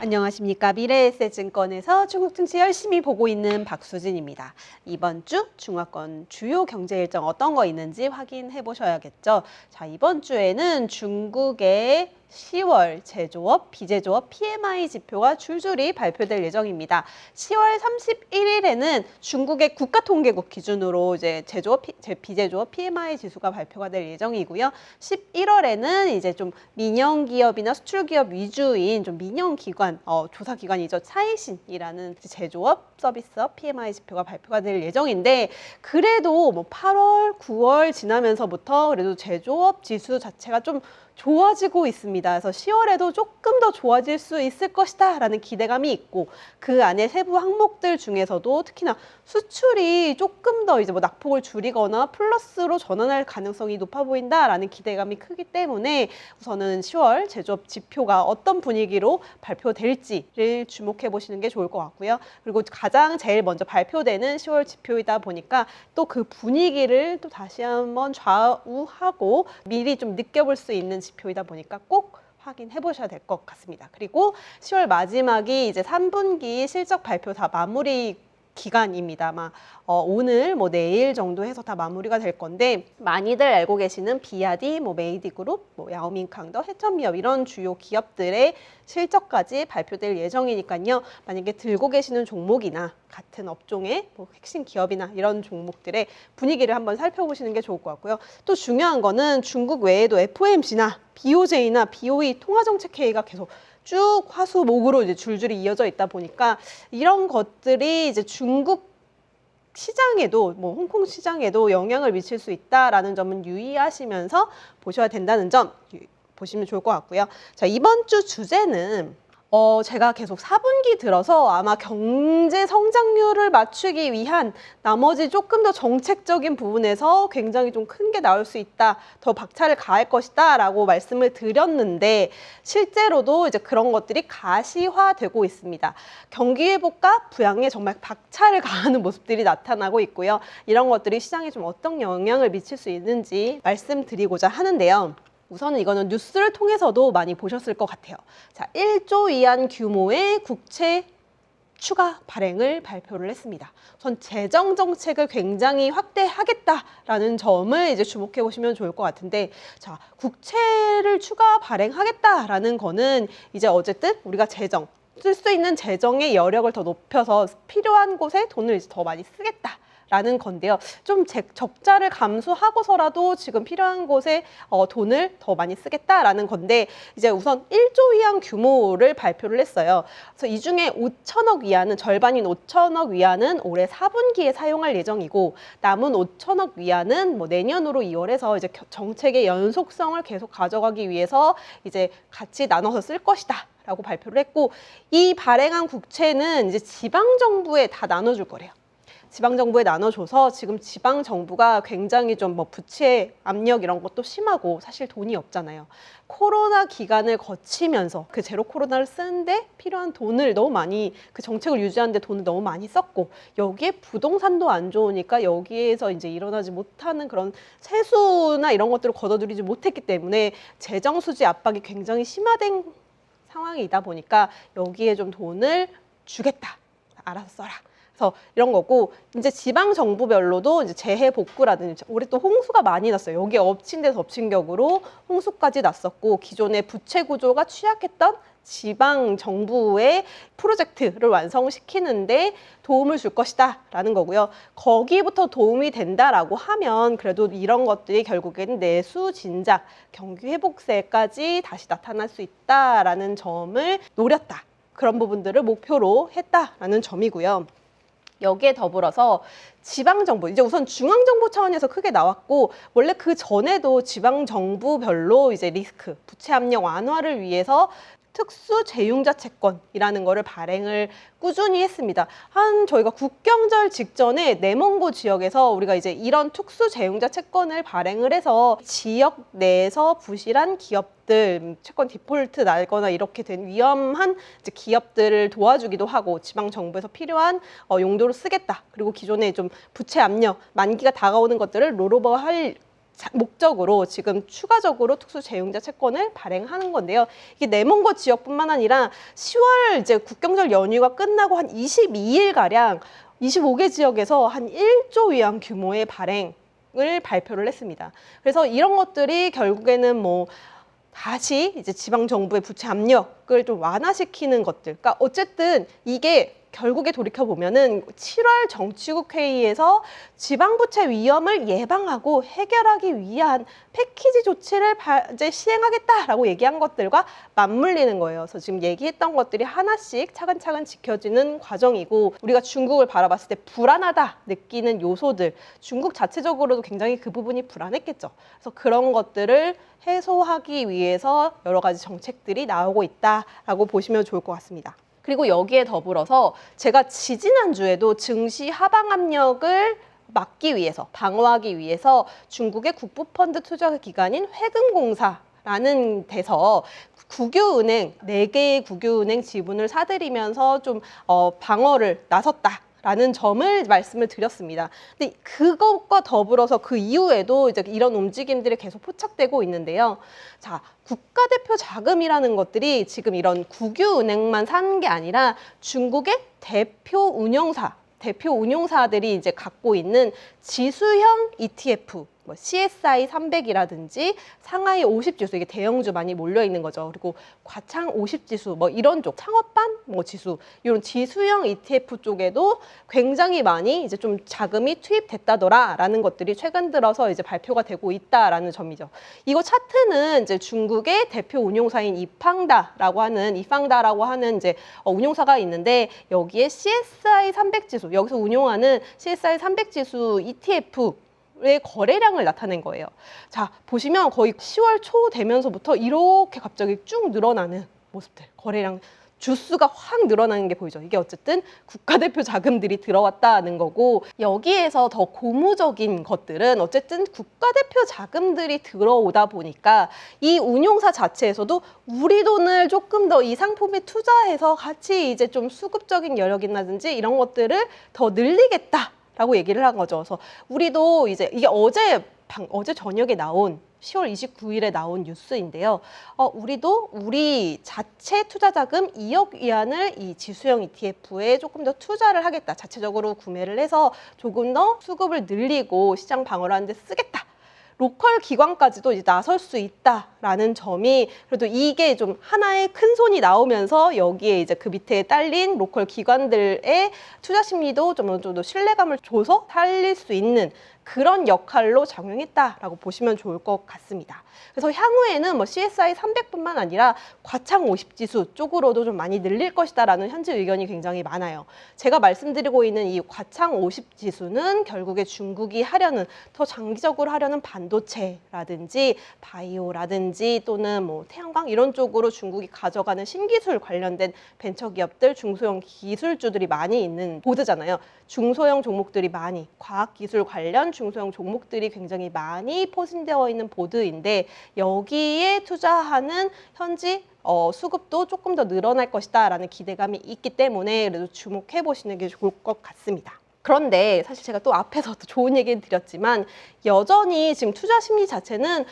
안녕하십니까. 미래에셋증권에서 중국 증시 열심히 보고 있는 박수진입니다. 이번 주 중화권 주요 경제 일정 어떤 거 있는지 확인해 보셔야겠죠. 자, 이번 주에는 중국의 10월 제조업, 비제조업 PMI 지표가 줄줄이 발표될 예정입니다. 10월 31일에는 중국의 국가통계국 기준으로 이제 제조업, 비제조업 PMI 지수가 발표가 될 예정이고요. 11월에는 이제 좀 민영 기업이나 수출 기업 위주인 좀 민영 기관, 조사 기관이죠. 차이신이라는 제조업, 서비스업 PMI 지표가 발표가 될 예정인데, 그래도 뭐 8월, 9월 지나면서부터 그래도 제조업 지수 자체가 좀 좋아지고 있습니다. 그래서 10월에도 조금 더 좋아질 수 있을 것이다 라는 기대감이 있고, 그 안에 세부 항목들 중에서도 특히나 수출이 조금 더 이제 뭐 낙폭을 줄이거나 플러스로 전환할 가능성이 높아 보인다라는 기대감이 크기 때문에 우선은 10월 제조업 지표가 어떤 분위기로 발표될지를 주목해 보시는 게 좋을 것 같고요. 그리고 가장 제일 먼저 발표되는 10월 지표이다 보니까 또 그 분위기를 또 다시 한번 좌우하고 미리 좀 느껴볼 수 있는 지표이다 보니까 꼭 확인해 보셔야 될 것 같습니다. 그리고 10월 마지막이 이제 3분기 실적 발표 다 마무리 기간입니다. 아마 오늘 뭐 내일 정도 해서 다 마무리가 될 건데, 많이들 알고 계시는 비아디, 뭐 메이디그룹, 뭐 야오밍캉더, 해천미업 이런 주요 기업들의 실적까지 발표될 예정이니까요. 만약에 들고 계시는 종목이나 같은 업종의 뭐 핵심 기업이나 이런 종목들의 분위기를 한번 살펴보시는 게 좋을 것 같고요. 또 중요한 거는 중국 외에도 FOMC나 BOJ나 BOE 통화정책회의가 계속 쭉 화수목으로 이제 줄줄이 이어져 있다 보니까 이런 것들이 이제 중국 시장에도 뭐 홍콩 시장에도 영향을 미칠 수 있다라는 점은 유의하시면서 보셔야 된다는 점 보시면 좋을 것 같고요. 자, 이번 주 주제는 제가 계속 4분기 들어서 아마 경제 성장률을 맞추기 위한 나머지 조금 더 정책적인 부분에서 굉장히 좀 큰 게 나올 수 있다, 더 박차를 가할 것이다 라고 말씀을 드렸는데, 실제로도 이제 그런 것들이 가시화되고 있습니다. 경기 회복과 부양에 정말 박차를 가하는 모습들이 나타나고 있고요. 이런 것들이 시장에 좀 어떤 영향을 미칠 수 있는지 말씀드리고자 하는데요. 우선은 이거는 뉴스를 통해서도 많이 보셨을 것 같아요. 자, 1조 위안 규모의 국채 추가 발행을 발표를 했습니다. 우선 재정 정책을 굉장히 확대하겠다라는 점을 이제 주목해 보시면 좋을 것 같은데, 자, 국채를 추가 발행하겠다라는 거는 이제 어쨌든 우리가 재정, 쓸 수 있는 재정의 여력을 더 높여서 필요한 곳에 돈을 이제 더 많이 쓰겠다 라는 건데요. 좀 적자를 감수하고서라도 지금 필요한 곳에 돈을 더 많이 쓰겠다라는 건데, 이제 우선 1조 위안 규모를 발표를 했어요. 그래서 이 중에 5천억 위안은, 절반인 5천억 위안은 올해 4분기에 사용할 예정이고, 남은 5천억 위안은 뭐 내년으로 2월에서 이제 정책의 연속성을 계속 가져가기 위해서 이제 같이 나눠서 쓸 것이다 라고 발표를 했고, 이 발행한 국채는 이제 지방정부에 다 나눠줄 거래요. 지방정부에 나눠줘서 지금 지방정부가 굉장히 좀 뭐 부채 압력 이런 것도 심하고 사실 돈이 없잖아요. 코로나 기간을 거치면서 그 제로 코로나를 쓰는데 필요한 돈을 너무 많이, 그 정책을 유지하는데 돈을 너무 많이 썼고, 여기에 부동산도 안 좋으니까 여기에서 이제 일어나지 못하는 그런 세수나 이런 것들을 걷어들이지 못했기 때문에 재정 수지 압박이 굉장히 심화된 상황이다 보니까 여기에 좀 돈을 주겠다. 알아서 써라. 그래서 이런 거고, 이제 지방 정부별로도 이제 재해 복구라든지, 올해 또 홍수가 많이 났어요. 여기에 엎친 데서 엎친 격으로 홍수까지 났었고, 기존의 부채 구조가 취약했던 지방 정부의 프로젝트를 완성시키는데 도움을 줄 것이다 라는 거고요. 거기부터 도움이 된다라고 하면 그래도 이런 것들이 결국에는 내수 진작, 경기 회복세까지 다시 나타날 수 있다라는 점을 노렸다. 그런 부분들을 목표로 했다라는 점이고요. 여기에 더불어서 지방정부, 이제 우선 중앙정부 차원에서 크게 나왔고, 원래 그 전에도 지방정부별로 이제 리스크, 부채 압력 완화를 위해서 특수 재융자 채권이라는 거를 발행을 꾸준히 했습니다. 저희가 국경절 직전에 내몽고 지역에서 우리가 이제 이런 특수 재융자 채권을 발행을 해서 지역 내에서 부실한 기업들, 채권 디폴트 날거나 이렇게 된 위험한 이제 기업들을 도와주기도 하고, 지방 정부에서 필요한 용도로 쓰겠다. 그리고 기존에 좀 부채 압력, 만기가 다가오는 것들을 롤오버 할 목적으로 지금 추가적으로 특수재용자 채권을 발행하는 건데요. 이게 내mon고 지역뿐만 아니라 10월 이제 국경절 연휴가 끝나고 한 22일가량 25개 지역에서 한 1조 위안 규모의 발행을 발표를 했습니다. 그래서 이런 것들이 결국에는 뭐 다시 이제 지방 정부의 부채 압력을 좀 완화시키는 것들. 그러니까 어쨌든 이게 결국에 돌이켜 보면은 7월 정치국 회의에서 지방 부채 위험을 예방하고 해결하기 위한 패키지 조치를 이제 시행하겠다라고 얘기한 것들과 맞물리는 거예요. 그래서 지금 얘기했던 것들이 하나씩 차근차근 지켜지는 과정이고, 우리가 중국을 바라봤을 때 불안하다 느끼는 요소들, 중국 자체적으로도 굉장히 그 부분이 불안했겠죠. 그래서 그런 것들을 해소하기 위해서 여러 가지 정책들이 나오고 있다라고 보시면 좋을 것 같습니다. 그리고 여기에 더불어서 제가 지지난주에도 증시 하방 압력을 막기 위해서, 방어하기 위해서 중국의 국부펀드 투자 기관인 회금공사라는 데서 국유은행, 4개의 국유은행 지분을 사들이면서 좀 방어를 나섰다. 라는 점을 말씀을 드렸습니다. 근데 그것과 더불어서 그 이후에도 이제 이런 움직임들이 계속 포착되고 있는데요. 자, 국가대표 자금이라는 것들이 지금 이런 국유은행만 사는 게 아니라 중국의 대표 운용사들이 이제 갖고 있는 지수형 ETF, 뭐 CSI 300이라든지 상하이 50지수, 이게 대형주 많이 몰려 있는 거죠. 그리고 과창 50지수, 뭐 이런 쪽, 창업반 뭐 지수, 이런 지수형 ETF 쪽에도 굉장히 많이 이제 좀 자금이 투입됐다더라라는 것들이 최근 들어서 이제 발표가 되고 있다라는 점이죠. 이거 차트는 이제 중국의 대표 운용사인 이팡다라고 하는 이제 운용사가 있는데, 여기에 CSI 300 지수, 여기서 운용하는 CSI 300 지수 ETF 의 거래량을 나타낸 거예요. 자, 보시면 거의 10월 초 되면서부터 이렇게 갑자기 쭉 늘어나는 모습들, 거래량 주수가 확 늘어나는 게 보이죠. 이게 어쨌든 국가대표 자금들이 들어왔다는 거고, 여기에서 더 고무적인 것들은 어쨌든 국가대표 자금들이 들어오다 보니까 이 운용사 자체에서도 우리 돈을 조금 더 이 상품에 투자해서 같이 이제 좀 수급적인 여력이라든지 이런 것들을 더 늘리겠다 라고 얘기를 한 거죠. 그래서 우리도 이제 이게 어제 저녁에 나온 10월 29일에 나온 뉴스인데요. 우리도 우리 자체 투자 자금 2억 위안을 이 지수형 ETF에 조금 더 투자를 하겠다. 자체적으로 구매를 해서 조금 더 수급을 늘리고 시장 방어를 하는 데 쓰겠다. 로컬 기관까지도 이제 나설 수 있다라는 점이, 그래도 이게 좀 하나의 큰 손이 나오면서 여기에 이제 그 밑에 딸린 로컬 기관들의 투자 심리도 좀 어느 정도 신뢰감을 줘서 살릴 수 있는 그런 역할로 작용했다라고 보시면 좋을 것 같습니다. 그래서 향후에는 뭐 CSI 300뿐만 아니라 과창 50지수 쪽으로도 좀 많이 늘릴 것이다라는 현지 의견이 굉장히 많아요. 제가 말씀드리고 있는 이 과창 50지수는 결국에 중국이 하려는, 더 장기적으로 하려는 반도체라든지 바이오라든지 또는 뭐 태양광 이런 쪽으로 중국이 가져가는 신기술 관련된 벤처기업들, 중소형 기술주들이 많이 있는 보드잖아요. 중소형 종목들이 많이, 과학기술 관련 중소형 종목들이 굉장히 많이 포진되어 있는 보드인데, 여기에 투자하는 현지 수급도 조금 더 늘어날 것이다 라는 기대감이 있기 때문에 그래도 주목해 보시는 게 좋을 것 같습니다. 그런데 사실 제가 또 앞에서 또 좋은 얘기는 드렸지만, 여전히 지금 투자 심리 자체는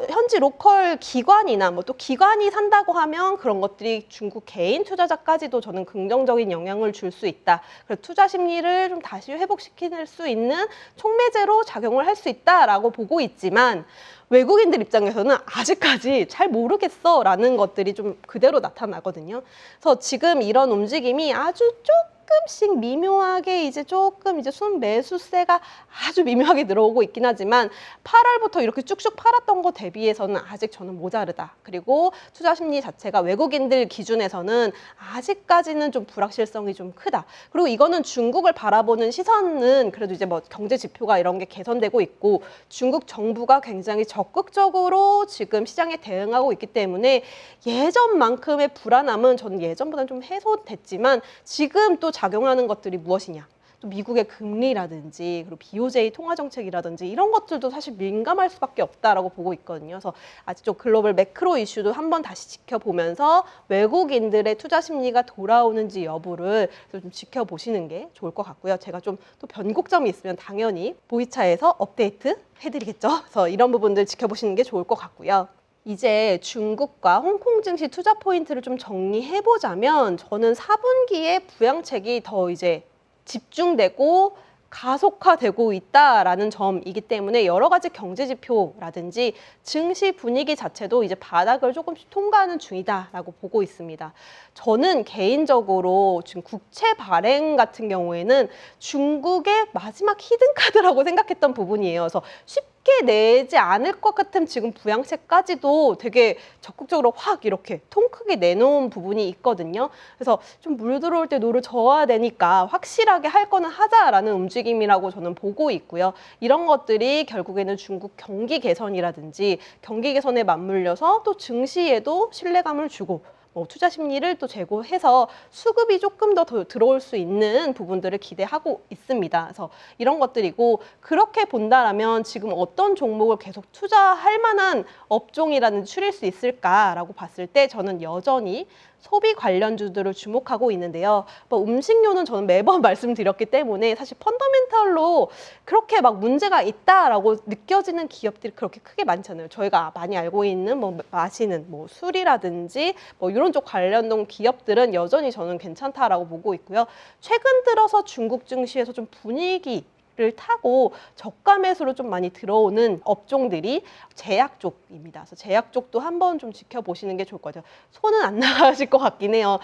현지 로컬 기관이나 뭐 또 기관이 산다고 하면 그런 것들이 중국 개인 투자자까지도 저는 긍정적인 영향을 줄 수 있다. 그래서 투자 심리를 좀 다시 회복시킬 수 있는 촉매제로 작용을 할 수 있다라고 보고 있지만, 외국인들 입장에서는 아직까지 잘 모르겠어 라는 것들이 좀 그대로 나타나거든요. 그래서 지금 이런 움직임이 아주 조금씩 미묘하게 조금 순매수세가 아주 미묘하게 들어오고 있긴 하지만, 8월부터 이렇게 쭉쭉 팔았던 거 대비해서는 아직 저는 모자르다. 그리고 투자 심리 자체가 외국인들 기준에서는 아직까지는 좀 불확실성이 좀 크다. 그리고 이거는 중국을 바라보는 시선은 그래도 이제 뭐 경제 지표가 이런 게 개선되고 있고, 중국 정부가 굉장히 적극적으로 지금 시장에 대응하고 있기 때문에 예전만큼의 불안함은 저는 예전보다는 좀 해소됐지만, 지금 또 작용하는 것들이 무엇이냐? 또 미국의 금리라든지 그리고 BOJ 통화 정책이라든지 이런 것들도 사실 민감할 수밖에 없다라고 보고 있거든요. 그래서 아직 좀 글로벌 매크로 이슈도 한번 다시 지켜보면서 외국인들의 투자 심리가 돌아오는지 여부를 좀 지켜보시는 게 좋을 것 같고요. 제가 좀 또 변곡점이 있으면 당연히 보이차에서 업데이트 해드리겠죠. 그래서 이런 부분들 지켜보시는 게 좋을 것 같고요. 이제 중국과 홍콩 증시 투자 포인트를 좀 정리해보자면 저는 4분기에 부양책이 더 이제 집중되고 가속화되고 있다라는 점이기 때문에 여러 가지 경제 지표라든지 증시 분위기 자체도 이제 바닥을 조금씩 통과하는 중이다라고 보고 있습니다. 저는 개인적으로 지금 국채 발행 같은 경우에는 중국의 마지막 히든카드라고 생각했던 부분이에요. 그래서 쉽게 내지 않을 것 같은 지금 부양책까지도 되게 적극적으로 확 이렇게 통 크게 내놓은 부분이 있거든요. 그래서 좀 물 들어올 때 노를 저어야 되니까 확실하게 할 거는 하자라는 움직임이라고 저는 보고 있고요. 이런 것들이 결국에는 중국 경기 개선이라든지 경기 개선에 맞물려서 또 증시에도 신뢰감을 주고 투자 심리를 또 제고해서 수급이 조금 더 들어올 수 있는 부분들을 기대하고 있습니다. 그래서 이런 것들이고 그렇게 본다라면 지금 어떤 종목을 계속 투자할 만한 업종이라든지 추릴 수 있을까라고 봤을 때 저는 여전히 소비 관련주들을 주목하고 있는데요. 음식료는 저는 매번 말씀드렸기 때문에 사실 펀더멘털로 그렇게 막 문제가 있다라고 느껴지는 기업들이 그렇게 크게 많지 않아요. 저희가 많이 알고 있는 마시는 술이라든지 이런 쪽 관련된 기업들은 여전히 저는 괜찮다라고 보고 있고요. 최근 들어서 중국 증시에서 좀 분위기 를 타고 저가 매수로 좀 많이 들어오는 업종들이 제약 쪽입니다. 그래서 제약 쪽도 한번 좀 지켜보시는 게 좋을 것 같아요. 손은 안 나가실 것 같긴 해요.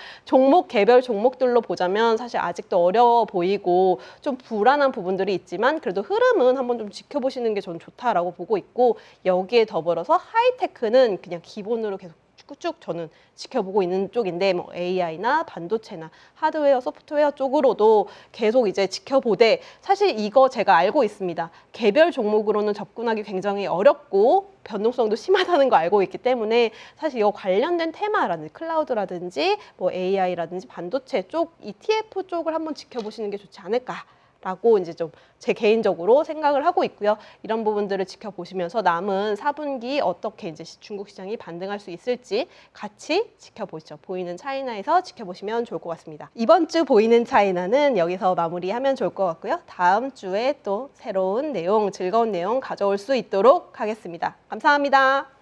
개별 종목들로 보자면 사실 아직도 어려워 보이고 좀 불안한 부분들이 있지만 그래도 흐름은 한번 좀 지켜보시는 게 저는 좋다라고 보고 있고 여기에 더불어서 하이테크는 그냥 기본으로 계속 쭉 저는 지켜보고 있는 쪽인데 AI나 반도체나 하드웨어, 소프트웨어 쪽으로도 계속 이제 지켜보되 사실 이거 제가 알고 있습니다. 개별 종목으로는 접근하기 굉장히 어렵고 변동성도 심하다는 거 알고 있기 때문에 사실 이거 관련된 테마라든지 클라우드라든지 AI라든지 반도체 쪽 ETF 쪽을 한번 지켜보시는 게 좋지 않을까. 라고 이제 좀 제 개인적으로 생각을 하고 있고요. 이런 부분들을 지켜보시면서 남은 4분기 어떻게 이제 중국 시장이 반등할 수 있을지 같이 지켜보시죠. 보이는 차이나에서 지켜보시면 좋을 것 같습니다. 이번 주 보이는 차이나는 여기서 마무리하면 좋을 것 같고요. 다음 주에 또 새로운 내용, 즐거운 내용 가져올 수 있도록 하겠습니다. 감사합니다.